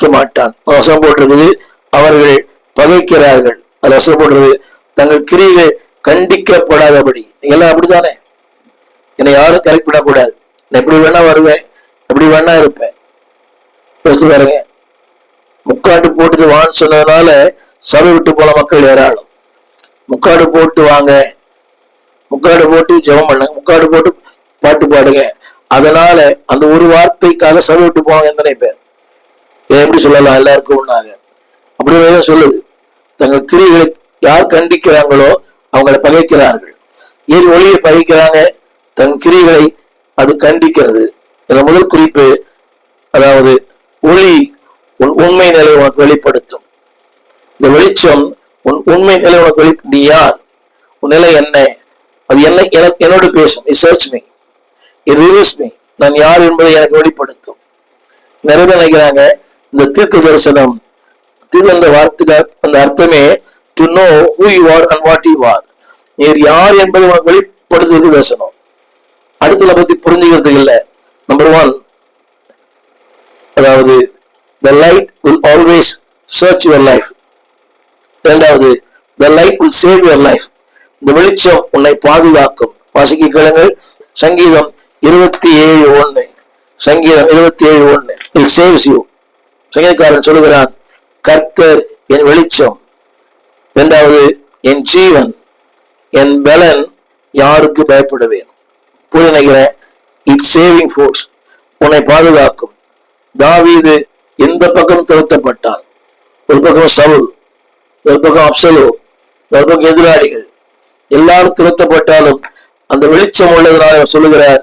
மன்னிக்க மாட்டான். வசனம் போட்டிருக்குது, அவர்கள் பகைக்கிறார்கள். அதுல வசனம் போடுறது, தங்கள் கிரியை கண்டிக்கப்படாதபடி. நீங்க எல்லாம் அப்படித்தானே? என்னை யாரும் கரெக்ட் பண்ணக்கூடாது, நான் எப்படி வேணா வருவேன், எப்படி வேணா இருப்பேன். பாருங்க, முக்காடு போட்டுட்டு வான்னு சொன்னதுனால சபை விட்டு போன மக்கள் ஏராளம். முக்காடு போட்டு வாங்க, முக்காடு போட்டு ஜெபம் பண்ணுங்க, முக்காடு போட்டு பாட்டு பாடுங்க. அதனால அந்த ஒரு வார்த்தைக்காக சபை விட்டு போவாங்க எத்தனை பேர்? எப்படி சொல்லலாம்? எல்லாருக்கும் ஒண்ணாக அப்படி சொல்லுது, தங்கள் கிரிகளை யார் கண்டிக்கிறாங்களோ அவங்களை பகைக்கிறார்கள். ஏன் ஒளியை பகைக்கிறாங்க? தன் கிரிகளை அது கண்டிக்கிறது. இதன் முதல் குறிப்பு, அதாவது ஒளி உன் உண்மை நிலை உனக்கு வெளிப்படுத்தும். இந்த வெளிச்சம் உன் உண்மை நிலை உனக்கு நீ யார், உன் நிலை என்ன, அது என்ன என்னோடு பேசும். It search me, it reveals me, நான் யார் என்பதை எனக்கு வெளிப்படுத்தும். நிறைய பேர் நினைக்கிறாங்க இந்த தீர்க்க தரிசனம், அந்த வார்த்தை அந்த அர்த்தமே to know who you are and what you are. நீர் யார் என்பதை உனக்கு வெளிப்படுத்துவது தரிசனம். அடுத்ததை பத்தி புரிஞ்சுக்கிறதுக்கு இல்லை. நம்பர் 1, அதாவது the light will always search your life. இரண்டாவது, the light will save your life. இந்த வெளிச்சம் உன்னை பாதுகாக்கும். வாசிக்க கேளுங்கள், சங்கீதம் 27:1. சங்கீதம் 27:1. It saves you. சங்கீதக்காரன் சொல்லுகிறான், கர்த்தர் என் வெளிச்சம், இரண்டாவது என் ஜீவன், என் பலன், யாருக்கு பயப்படுவேன். புரிகிறேன். இட் சேவிங் ஃபோர்ஸ், உன்னை பாதுகாக்கும். தாவீது எந்த பக்கம் துரத்தப்பட்டான்? ஒரு பக்கம் சவுல், ஒரு பக்கம் அப்சலோம், ஒரு பக்கம் எதிராளிகள், எல்லாரும் துரத்தப்பட்டாலும் அந்த வெளிச்சம் உள்ளதுனால சொல்லுகிறார்,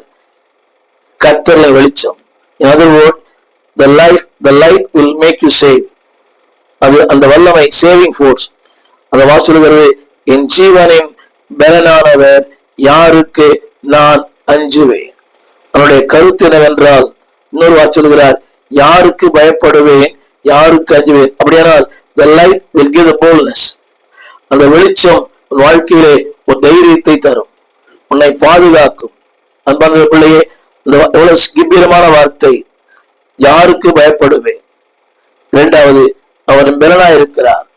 கர்த்தரின் வெளிச்சம். In other words, the light will make you save. அது அந்த வல்லமை, சேவிங் ஃபோர்ஸ். அந்த வாசு சொல்லுகிறது, என் ஜீவனின் பலனானவர், யாருக்கு நான் அஞ்சுவேன். அவனுடைய கருத்து என்னவென்றால், இன்னொரு வாசு சொல்லுகிறார், யாருக்கு பயப்படுவேன், யாருக்கு அஞ்சுவேன். அப்படியானால் the light will give the boldness. அந்த வெளிச்சம் உன் வாழ்க்கையிலே ஒரு தைரியத்தை தரும், உன்னை பாதுகாக்கும். அன்பான பிள்ளையே, இந்த எவ்வளவு கம்பீரமான வார்த்தை, யாருக்கு பயப்படுவேன். இரண்டாவது, அவர் பலனா இருக்கிறார்,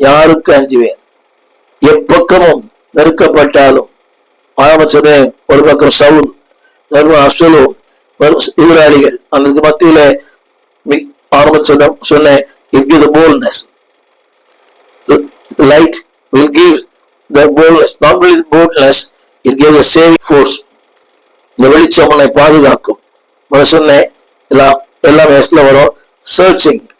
யாருக்கு அஞ்சுவேன். எப்பக்கமும் நெருக்கப்பட்டாலும், சொன்னேன், ஒரு பக்கம் சவுல், அப்சலோம், எதிராளிகள், அந்த மத்தியில சொன்னேன், it gives the boldness. Light will give the boldness, not only the boldness, it gives the saving force. இந்த வெளிச்சம் உன்னை பாதுகாக்கும். சொன்னேன், எல்லாம் வரும். சர்ச்சிங்,